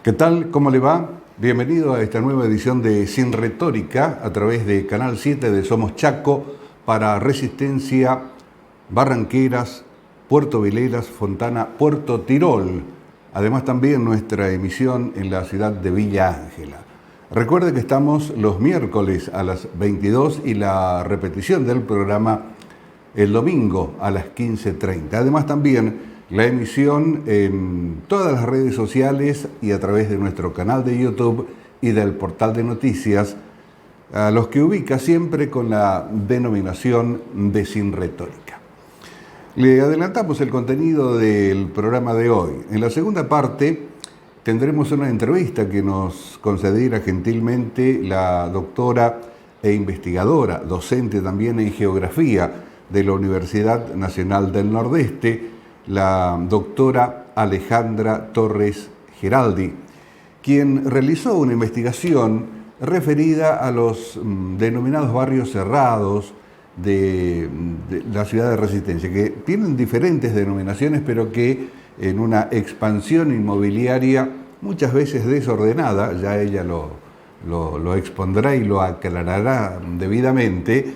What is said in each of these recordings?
¿Qué tal? ¿Cómo le va? Bienvenido a esta nueva edición de Sin Retórica a través de Canal 7 de Somos Chaco para Resistencia, Barranqueras, Puerto Veleras, Fontana, Puerto Tirol. Además también nuestra emisión en la ciudad de Villa Ángela. Recuerde que estamos los miércoles a las 22 y la repetición del programa el domingo a las 15:30. Además también la emisión en todas las redes sociales y a través de nuestro canal de YouTube y del portal de noticias, a los que ubica siempre con la denominación de Sin Retórica. Le adelantamos el contenido del programa de hoy. En la segunda parte tendremos una entrevista que nos concediera gentilmente la doctora e investigadora, docente también en geografía de la Universidad Nacional del Nordeste, la doctora Alejandra Torres Geraldi, quien realizó una investigación referida a los denominados barrios cerrados de la ciudad de Resistencia, que tienen diferentes denominaciones, pero que en una expansión inmobiliaria muchas veces desordenada, ya ella lo expondrá y lo aclarará debidamente,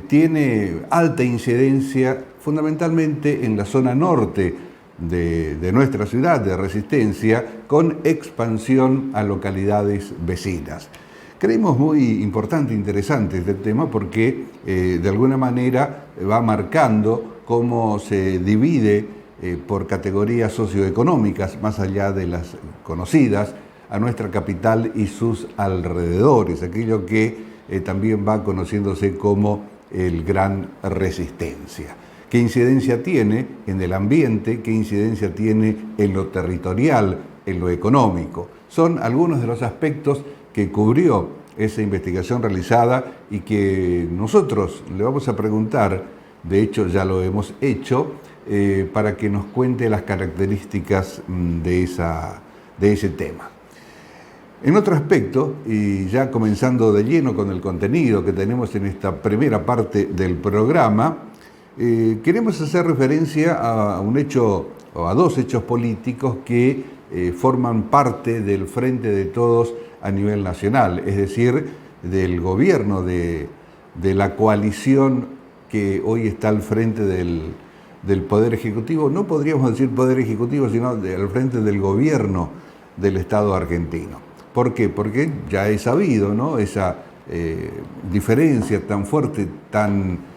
tiene alta incidencia fundamentalmente en la zona norte de nuestra ciudad de Resistencia, con expansión a localidades vecinas. Creemos muy importante e interesante este tema porque de alguna manera va marcando cómo se divide por categorías socioeconómicas, más allá de las conocidas, a nuestra capital y sus alrededores, aquello que también va conociéndose como el Gran Resistencia. ¿Qué incidencia tiene en el ambiente? ¿Qué incidencia tiene en lo territorial, en lo económico? Son algunos de los aspectos que cubrió esa investigación realizada y que nosotros le vamos a preguntar, de hecho ya lo hemos hecho, para que nos cuente las características de ese tema. En otro aspecto, y ya comenzando de lleno con el contenido que tenemos en esta primera parte del programa, queremos hacer referencia a un hecho o a dos hechos políticos que forman parte del Frente de Todos a nivel nacional, es decir, del gobierno de la coalición que hoy está al frente del Poder Ejecutivo. No podríamos decir Poder Ejecutivo, sino al frente del gobierno del Estado argentino. ¿Por qué? Porque ya es sabido, ¿no?, esa diferencia tan fuerte, tan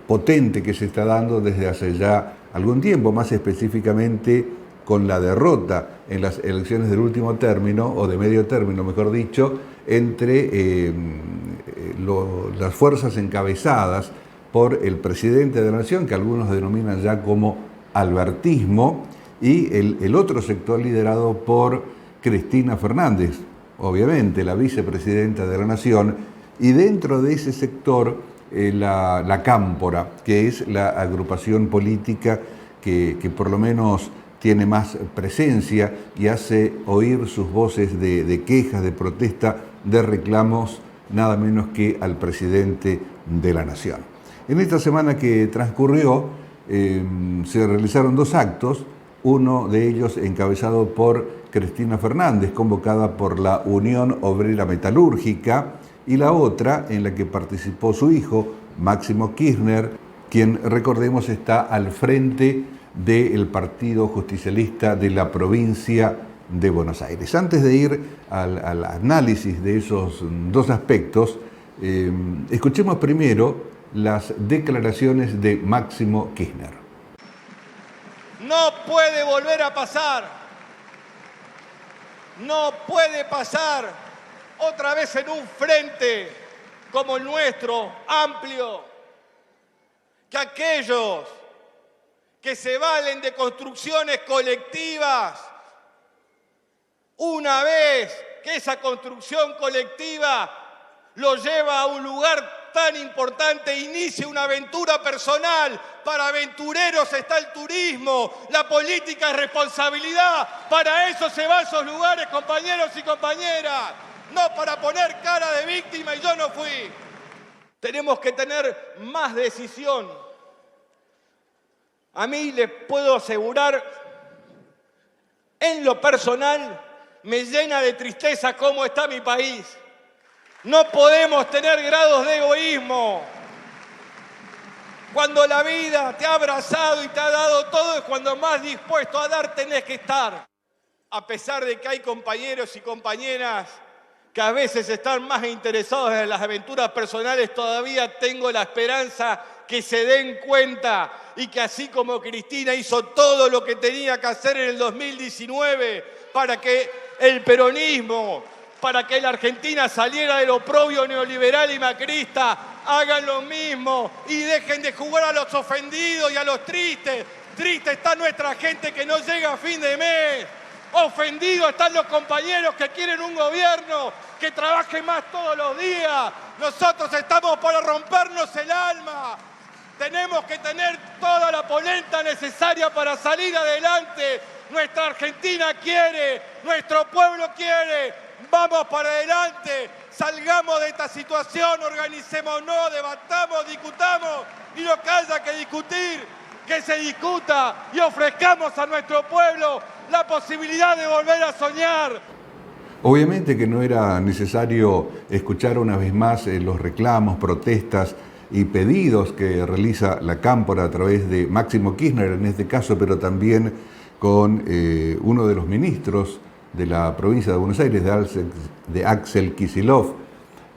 potente que se está dando desde hace ya algún tiempo, más específicamente con la derrota en las elecciones del último término, o de medio término, mejor dicho, entre las fuerzas encabezadas por el presidente de la Nación, que algunos denominan ya como albertismo, y el otro sector liderado por Cristina Fernández, obviamente la vicepresidenta de la Nación, y dentro de ese sector la Cámpora, que es la agrupación política que por lo menos tiene más presencia y hace oír sus voces de quejas, de protesta, de reclamos, nada menos que al presidente de la Nación. En esta semana que transcurrió se realizaron dos actos, uno de ellos encabezado por Cristina Fernández, convocada por la Unión Obrera Metalúrgica, y la otra en la que participó su hijo, Máximo Kirchner, quien, recordemos, está al frente del Partido Justicialista de la provincia de Buenos Aires. Antes de ir al análisis de esos dos aspectos, escuchemos primero las declaraciones de Máximo Kirchner. No puede volver a pasar. No puede pasar otra vez en un frente como el nuestro, amplio, que aquellos que se valen de construcciones colectivas, una vez que esa construcción colectiva lo lleva a un lugar tan importante, inicie una aventura personal. Para aventureros está el turismo, la política es responsabilidad. Para eso se va a esos lugares, compañeros y compañeras, no para poner cara de víctima y yo no fui. Tenemos que tener más decisión. A mí les puedo asegurar, en lo personal, Me llena de tristeza cómo está mi país. No podemos tener grados de egoísmo. Cuando la vida te ha abrazado y te ha dado todo es cuando más dispuesto a dar tenés que estar. A pesar de que hay compañeros y compañeras que a veces están más interesados en las aventuras personales, todavía tengo la esperanza que se den cuenta y que así como Cristina hizo todo lo que tenía que hacer en el 2019 para que el peronismo, para que la Argentina saliera del oprobio neoliberal y macrista, hagan lo mismo y dejen de jugar a los ofendidos y a los tristes. Triste está nuestra gente que no llega a fin de mes. Ofendidos están los compañeros que quieren un gobierno que trabaje más todos los días. Nosotros estamos para rompernos el alma. Tenemos que tener toda la polenta necesaria para salir adelante. Nuestra Argentina quiere, nuestro pueblo quiere. Vamos para adelante, salgamos de esta situación, organicémonos, debatamos, discutamos y lo que haya que discutir, que se discuta y ofrezcamos a nuestro pueblo la posibilidad de volver a soñar. Obviamente que no era necesario escuchar una vez más los reclamos, protestas y pedidos que realiza la Cámpora a través de Máximo Kirchner en este caso, pero también con uno de los ministros de la provincia de Buenos Aires, de Axel Kicillof,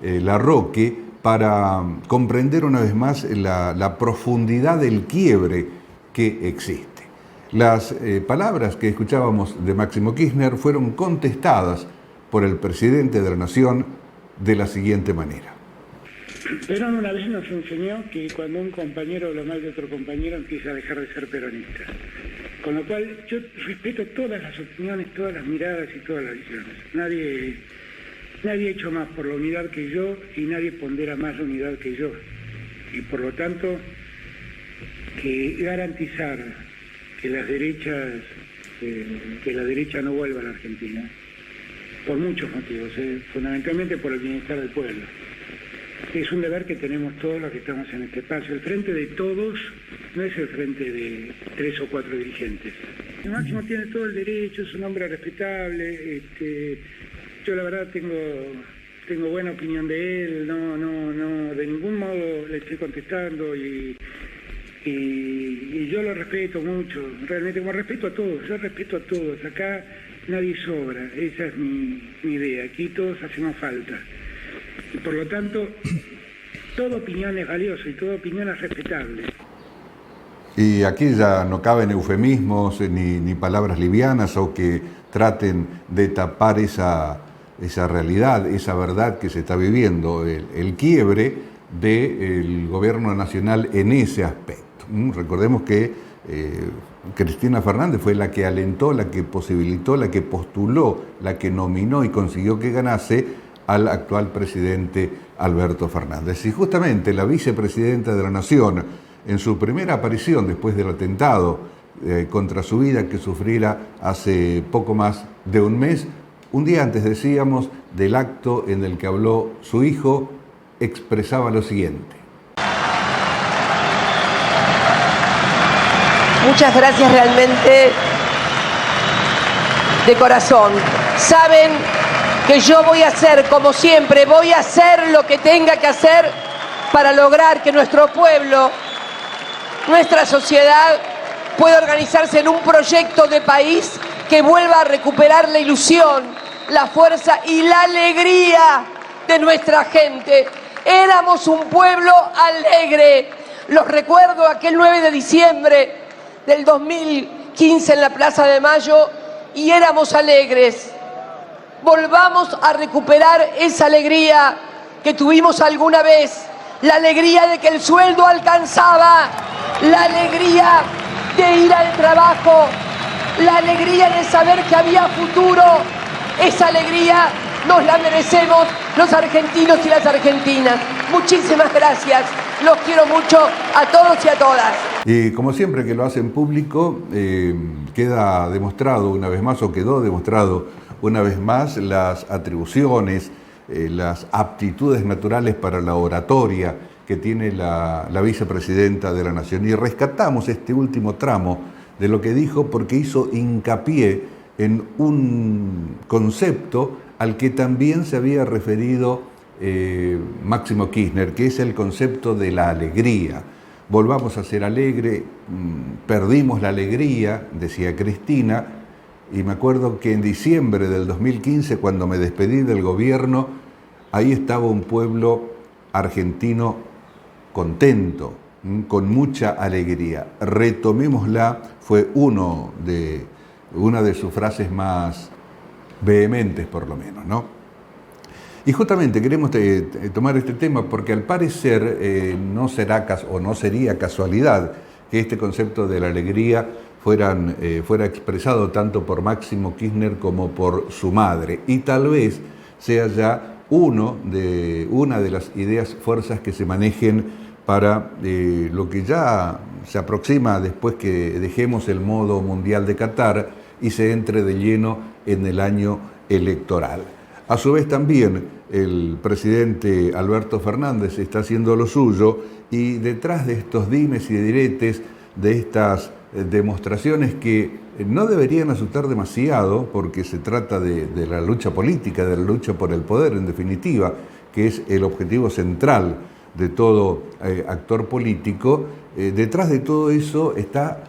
Larroque, para comprender una vez más la profundidad del quiebre que existe. Las palabras que escuchábamos de Máximo Kirchner fueron contestadas por el presidente de la Nación de la siguiente manera. Perón una vez nos enseñó que cuando un compañero habla mal de otro compañero empieza a dejar de ser peronista. Con lo cual yo respeto todas las opiniones, todas las miradas y todas las visiones. Nadie ha hecho más por la unidad que yo y nadie pondera más la unidad que yo. Y por lo tanto, que garantizar que las derechas, que la derecha no vuelva a la Argentina, por muchos motivos, fundamentalmente por el bienestar del pueblo. Es un deber que tenemos todos los que estamos en este espacio. El frente de todos no es el frente de 3 o 4 dirigentes. El Máximo tiene todo el derecho, es un hombre respetable. Yo la verdad tengo buena opinión de él, no, de ningún modo le estoy contestando y yo lo respeto mucho, realmente como respeto a todos, yo respeto a todos. Acá nadie sobra, esa es mi idea, aquí todos hacemos falta. Y por lo tanto, toda opinión es valiosa y toda opinión es respetable. Y aquí ya no caben eufemismos ni palabras livianas o que traten de tapar esa realidad, esa verdad que se está viviendo, el quiebre del gobierno nacional en ese aspecto. Recordemos que Cristina Fernández fue la que alentó, la que posibilitó, la que postuló, la que nominó y consiguió que ganase al actual presidente Alberto Fernández. Y justamente la vicepresidenta de la Nación, en su primera aparición después del atentado contra su vida que sufriera hace poco más de un mes, un día antes, decíamos, del acto en el que habló su hijo, expresaba lo siguiente. Muchas gracias realmente de corazón. Saben que yo voy a hacer, como siempre, voy a hacer lo que tenga que hacer para lograr que nuestro pueblo, nuestra sociedad, pueda organizarse en un proyecto de país que vuelva a recuperar la ilusión, la fuerza y la alegría de nuestra gente. Éramos un pueblo alegre. Los recuerdo aquel 9 de diciembre del 2015 en la Plaza de Mayo y éramos alegres. Volvamos a recuperar esa alegría que tuvimos alguna vez, la alegría de que el sueldo alcanzaba, la alegría de ir al trabajo, la alegría de saber que había futuro. Esa alegría nos la merecemos los argentinos y las argentinas. Muchísimas gracias, los quiero mucho a todos y a todas. Y como siempre que lo hacen público, queda demostrado una vez más, o quedó demostrado una vez más, las atribuciones, las aptitudes naturales para la oratoria que tiene la vicepresidenta de la Nación. Y rescatamos este último tramo de lo que dijo porque hizo hincapié en un concepto al que también se había referido Máximo Kirchner, que es el concepto de la alegría. Volvamos a ser alegre, perdimos la alegría, decía Cristina, y me acuerdo que en diciembre del 2015, cuando me despedí del gobierno, ahí estaba un pueblo argentino contento, con mucha alegría. Retomémosla, fue una de sus frases más vehementes, por lo menos, ¿no? Y justamente queremos tomar este tema porque al parecer no sería casualidad que este concepto de la alegría fuera expresado tanto por Máximo Kirchner como por su madre, y tal vez sea ya una de las ideas, fuerzas que se manejen para lo que ya se aproxima después que dejemos el modo mundial de Qatar y se entre de lleno en el año electoral. A su vez también el presidente Alberto Fernández está haciendo lo suyo, y detrás de estos dimes y diretes, de estas demostraciones que no deberían asustar demasiado, porque se trata de la lucha política, de la lucha por el poder en definitiva, que es el objetivo central de todo actor político, detrás de todo eso está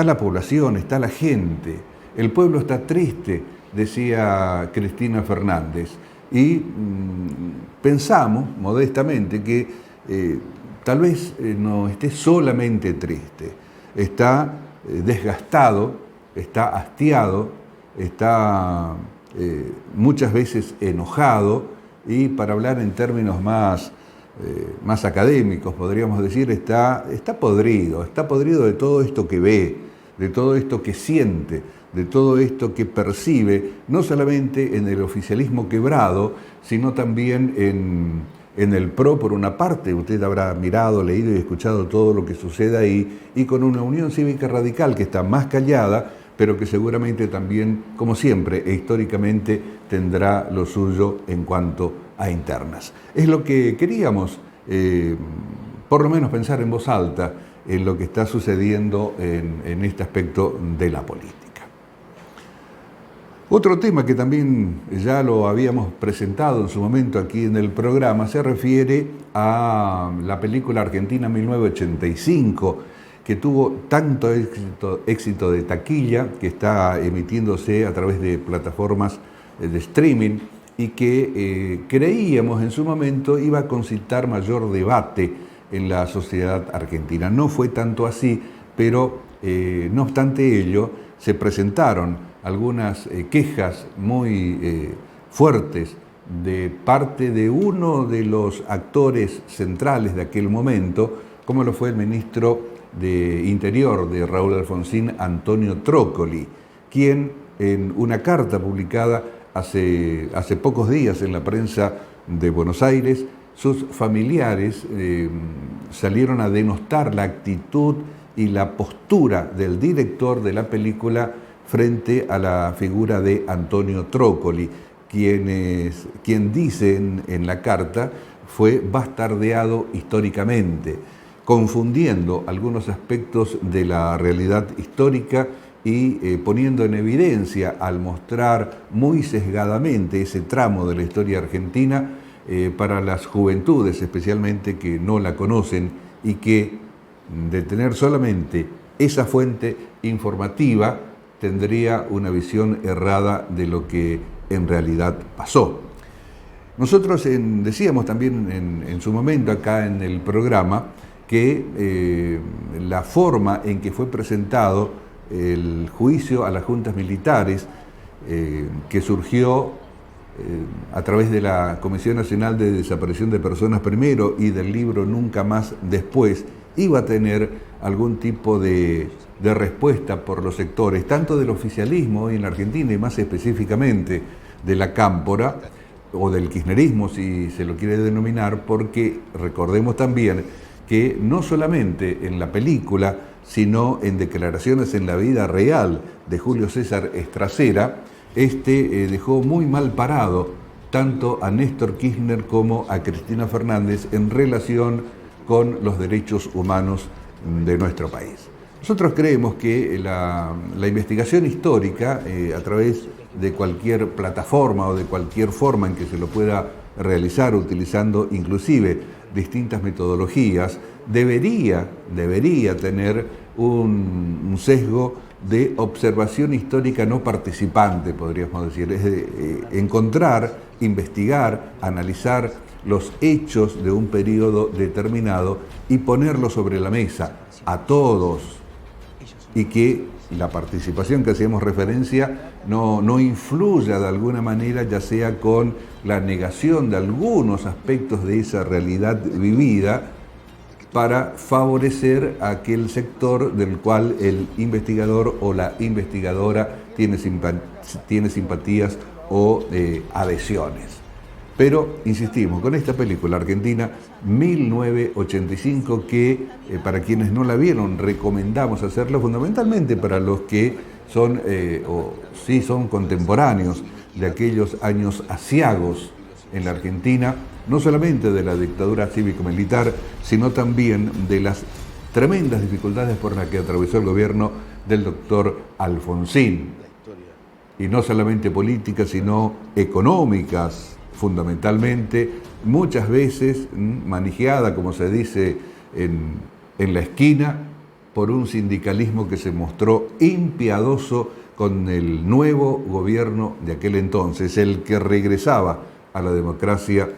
la población, está la gente. El pueblo está triste, decía Cristina Fernández, y pensamos modestamente que tal vez no esté solamente triste, está desgastado, está hastiado, está muchas veces enojado, y para hablar en términos más académicos, podríamos decir, está podrido de todo esto que ve, de todo esto que siente, de todo esto que percibe, no solamente en el oficialismo quebrado, sino también en el PRO, por una parte. Usted habrá mirado, leído y escuchado todo lo que sucede ahí, y con una Unión Cívica Radical que está más callada, pero que seguramente también, como siempre e históricamente, tendrá lo suyo en cuanto a internas. Es lo que queríamos, por lo menos pensar en voz alta, en lo que está sucediendo en este aspecto de la política. Otro tema que también ya lo habíamos presentado en su momento aquí en el programa se refiere a la película argentina 1985, que tuvo tanto éxito de taquilla, que está emitiéndose a través de plataformas de streaming, y que creíamos en su momento iba a concitar mayor debate en la sociedad argentina. No fue tanto así, pero no obstante ello, se presentaron algunas quejas muy fuertes de parte de uno de los actores centrales de aquel momento, como lo fue el ministro de Interior de Raúl Alfonsín, Antonio Trócoli, quien en una carta publicada hace pocos días en la prensa de Buenos Aires, sus familiares salieron a denostar la actitud y la postura del director de la película frente a la figura de Antonio Trócoli, quien dice en la carta fue bastardeado históricamente, confundiendo algunos aspectos de la realidad histórica y poniendo en evidencia, al mostrar muy sesgadamente ese tramo de la historia argentina, para las juventudes especialmente que no la conocen, y que de tener solamente esa fuente informativa tendría una visión errada de lo que en realidad pasó. Nosotros decíamos también en su momento acá en el programa que la forma en que fue presentado el juicio a las juntas militares, que surgió a través de la Comisión Nacional de Desaparición de Personas primero y del libro Nunca Más después, iba a tener algún tipo de respuesta por los sectores, tanto del oficialismo hoy en la Argentina y más específicamente de la cámpora, o del kirchnerismo si se lo quiere denominar, porque recordemos también que no solamente en la película, sino en declaraciones en la vida real de Julio César Estracera, dejó muy mal parado tanto a Néstor Kirchner como a Cristina Fernández en relación con los derechos humanos de nuestro país. Nosotros creemos que la investigación histórica, a través de cualquier plataforma o de cualquier forma en que se lo pueda realizar, utilizando inclusive distintas metodologías, debería tener un sesgo de observación histórica no participante, podríamos decir, es de encontrar, investigar, analizar los hechos de un periodo determinado y ponerlos sobre la mesa a todos, y que la participación que hacíamos referencia no influya de alguna manera, ya sea con la negación de algunos aspectos de esa realidad vivida, para favorecer a aquel sector del cual el investigador o la investigadora tiene simpatías o adhesiones. Pero, insistimos, con esta película argentina, 1985, que para quienes no la vieron, recomendamos hacerlo, fundamentalmente para los que son, o sí son contemporáneos de aquellos años aciagos en la Argentina, no solamente de la dictadura cívico-militar, sino también de las tremendas dificultades por las que atravesó el gobierno del doctor Alfonsín. Y no solamente políticas, sino económicas, fundamentalmente, muchas veces manejada, como se dice en la esquina, por un sindicalismo que se mostró impiadoso con el nuevo gobierno de aquel entonces, el que regresaba a la democracia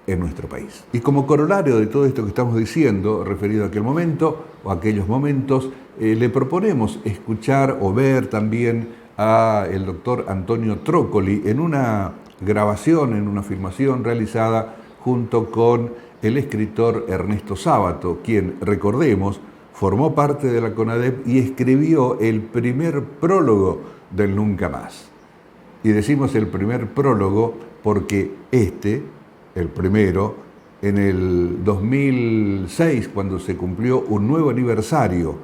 en nuestro país. Y como corolario de todo esto que estamos diciendo, referido a aquel momento o a aquellos momentos, le proponemos escuchar o ver también a el doctor Antonio Trócoli en una grabación, en una filmación realizada junto con el escritor Ernesto Sábato, quien, recordemos, formó parte de la CONADEP y escribió el primer prólogo del Nunca Más. Y decimos el primer prólogo porque el primero, en el 2006, cuando se cumplió un nuevo aniversario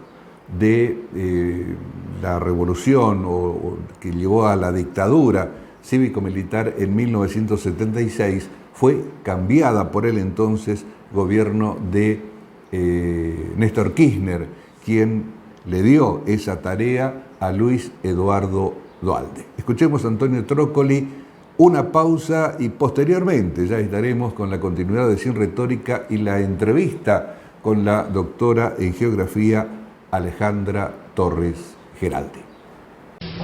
de la revolución que llevó a la dictadura cívico-militar en 1976, fue cambiada por el entonces gobierno de Néstor Kirchner, quien le dio esa tarea a Luis Eduardo Duhalde. Escuchemos a Antonio Trócoli, una pausa y posteriormente ya estaremos con la continuidad de Sin Retórica y la entrevista con la doctora en Geografía Alejandra Torres Geraldi.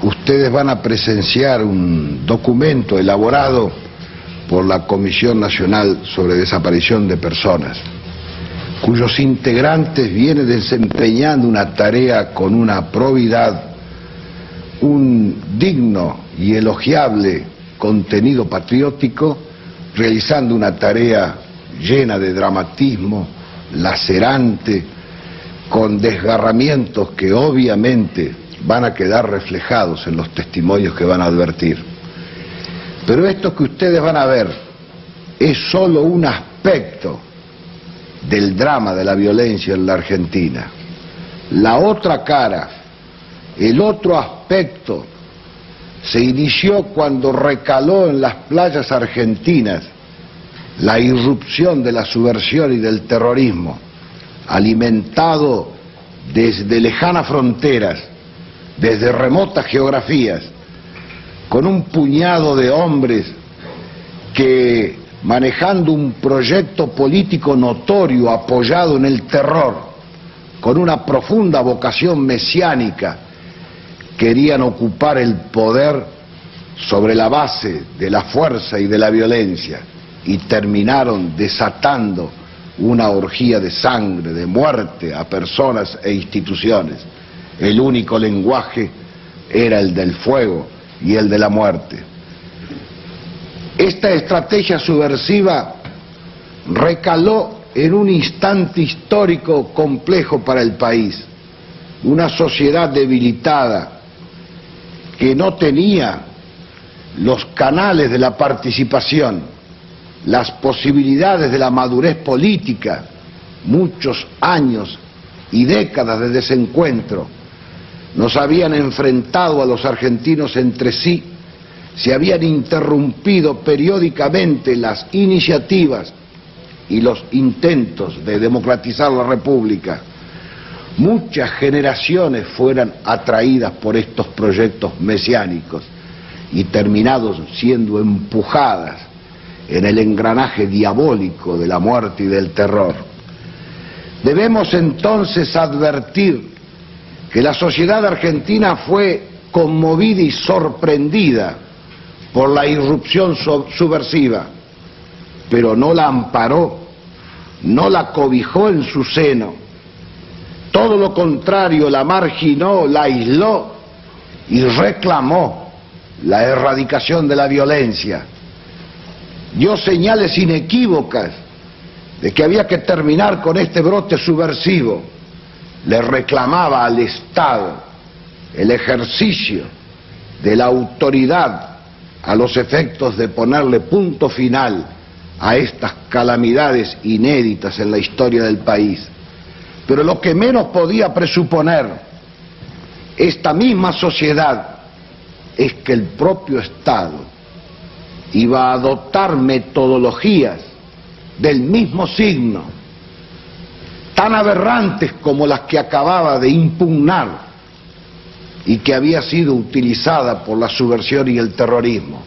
Ustedes van a presenciar un documento elaborado por la Comisión Nacional sobre Desaparición de Personas, cuyos integrantes vienen desempeñando una tarea con una probidad, un digno y elogiable contenido patriótico, realizando una tarea llena de dramatismo, lacerante, con desgarramientos que obviamente van a quedar reflejados en los testimonios que van a advertir. Pero esto que ustedes van a ver es solo un aspecto del drama de la violencia en la Argentina. La otra cara, el otro aspecto, se inició cuando recaló en las playas argentinas la irrupción de la subversión y del terrorismo, alimentado desde lejanas fronteras, desde remotas geografías, con un puñado de hombres que, manejando un proyecto político notorio apoyado en el terror, con una profunda vocación mesiánica, querían ocupar el poder sobre la base de la fuerza y de la violencia, y terminaron desatando una orgía de sangre, de muerte a personas e instituciones. El único lenguaje era el del fuego y el de la muerte. Esta estrategia subversiva recaló en un instante histórico complejo para el país. Una sociedad debilitada que no tenía los canales de la participación, las posibilidades de la madurez política, muchos años y décadas de desencuentro nos habían enfrentado a los argentinos entre sí, se habían interrumpido periódicamente las iniciativas y los intentos de democratizar la República. muchas generaciones fueran atraídas por estos proyectos mesiánicos y terminados siendo empujadas en el engranaje diabólico de la muerte y del terror. Debemos entonces advertir que la sociedad argentina fue conmovida y sorprendida por la irrupción subversiva, pero no la amparó, no la cobijó en su seno. Todo lo contrario, la marginó, la aisló y reclamó la erradicación de la violencia. Dio señales inequívocas de que había que terminar con este brote subversivo. Le reclamaba al Estado el ejercicio de la autoridad a los efectos de ponerle punto final a estas calamidades inéditas en la historia del país. Pero lo que menos podía presuponer esta misma sociedad es que el propio Estado iba a adoptar metodologías del mismo signo, tan aberrantes como las que acababa de impugnar y que había sido utilizada por la subversión y el terrorismo.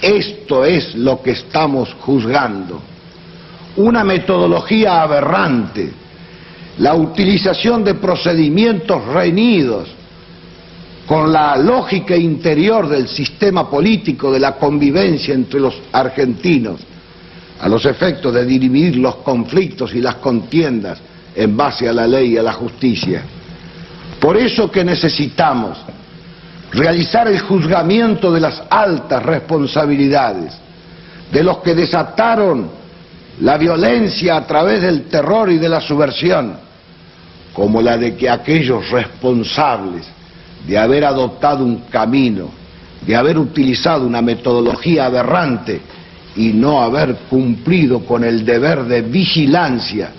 Esto es lo que estamos juzgando, una metodología aberrante, la utilización de procedimientos reñidos con la lógica interior del sistema político de la convivencia entre los argentinos, a los efectos de dirimir los conflictos y las contiendas en base a la ley y a la justicia. Por eso que necesitamos realizar el juzgamiento de las altas responsabilidades, de los que desataron la violencia a través del terror y de la subversión, como la de que aquellos responsables de haber adoptado un camino, de haber utilizado una metodología aberrante y no haber cumplido con el deber de vigilancia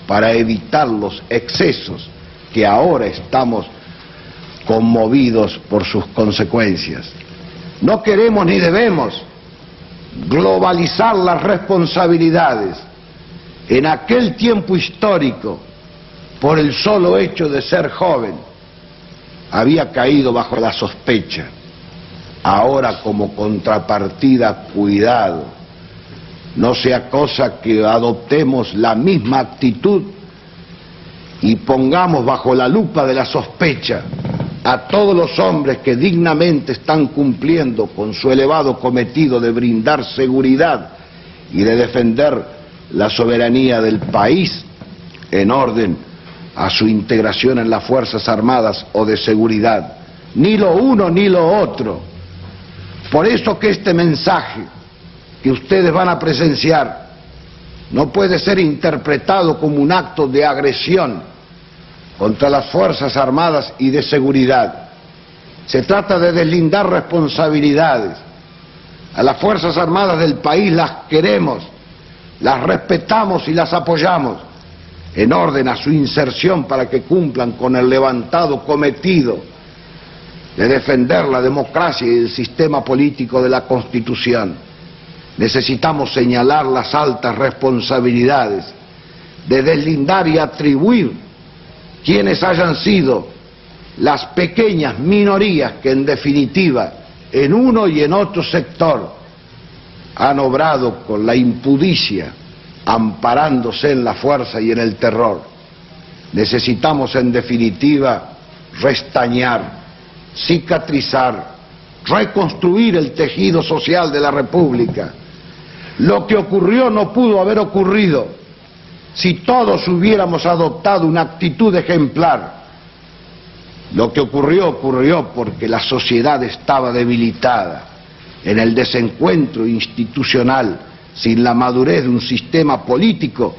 para evitar los excesos que ahora estamos conmovidos por sus consecuencias. No queremos ni debemos globalizar las responsabilidades. En aquel tiempo histórico, por el solo hecho de ser joven, había caído bajo la sospecha. Ahora, como contrapartida, cuidado, no sea cosa que adoptemos la misma actitud y pongamos bajo la lupa de la sospecha a todos los hombres que dignamente están cumpliendo con su elevado cometido de brindar seguridad y de defender la soberanía del país en orden a su integración en las Fuerzas Armadas o de seguridad. Ni lo uno ni lo otro. Por eso que este mensaje que ustedes van a presenciar no puede ser interpretado como un acto de agresión contra las Fuerzas Armadas y de seguridad. Se trata de deslindar responsabilidades. A las Fuerzas Armadas del país las queremos, las respetamos y las apoyamos, en orden a su inserción para que cumplan con el levantado cometido de defender la democracia y el sistema político de la Constitución. Necesitamos señalar las altas responsabilidades, de deslindar y atribuir quienes hayan sido las pequeñas minorías que en definitiva en uno y en otro sector han obrado con la impudicia, amparándose en la fuerza y en el terror. Necesitamos en definitiva restañar, cicatrizar, reconstruir el tejido social de la República. Lo que ocurrió no pudo haber ocurrido si todos hubiéramos adoptado una actitud ejemplar. Lo que ocurrió porque la sociedad estaba debilitada en el desencuentro institucional, sin la madurez de un sistema político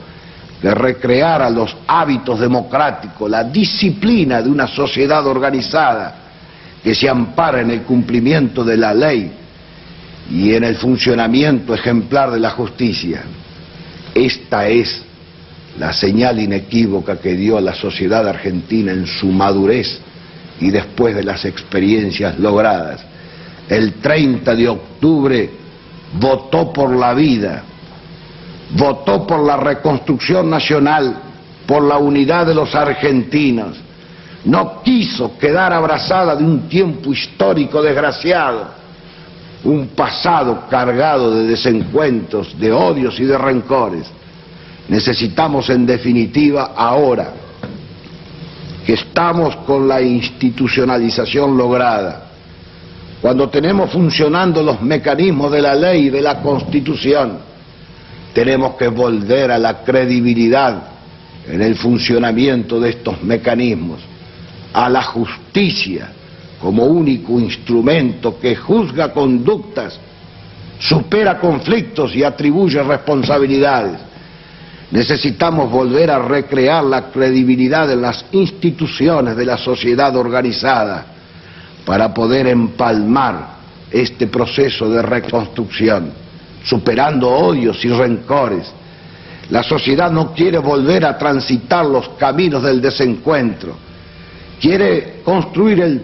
que recreara los hábitos democráticos, la disciplina de una sociedad organizada que se ampara en el cumplimiento de la ley y en el funcionamiento ejemplar de la justicia. Esta es la señal inequívoca que dio a la sociedad argentina en su madurez y después de las experiencias logradas. El 30 de octubre votó por la vida, votó por la reconstrucción nacional por la unidad de los argentinos, no quiso quedar abrazada de un tiempo histórico desgraciado, un pasado cargado de desencuentros, de odios y de rencores. Necesitamos, en definitiva, ahora que estamos con la institucionalización lograda, cuando tenemos funcionando los mecanismos de la ley y de la Constitución, tenemos que volver a la credibilidad en el funcionamiento de estos mecanismos, a la justicia como único instrumento que juzga conductas, supera conflictos y atribuye responsabilidades. Necesitamos volver a recrear la credibilidad en las instituciones de la sociedad organizada para poder empalmar este proceso de reconstrucción, superando odios y rencores. La sociedad no quiere volver a transitar los caminos del desencuentro, quiere construir el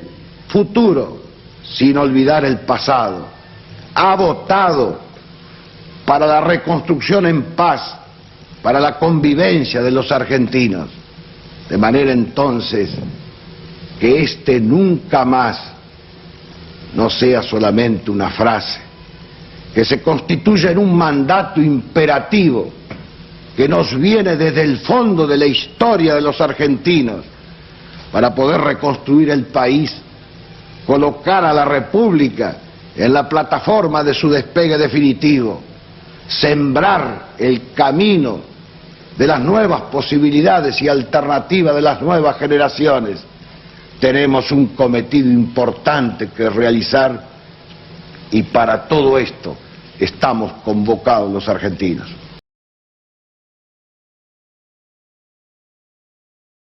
futuro sin olvidar el pasado. Ha votado para la reconstrucción en paz, para la convivencia de los argentinos, de manera entonces que este nunca más no sea solamente una frase, que se constituya en un mandato imperativo que nos viene desde el fondo de la historia de los argentinos, para poder reconstruir el país, colocar a la República en la plataforma de su despegue definitivo, sembrar el camino de las nuevas posibilidades y alternativas de las nuevas generaciones. Tenemos un cometido importante que realizar y para todo esto estamos convocados los argentinos.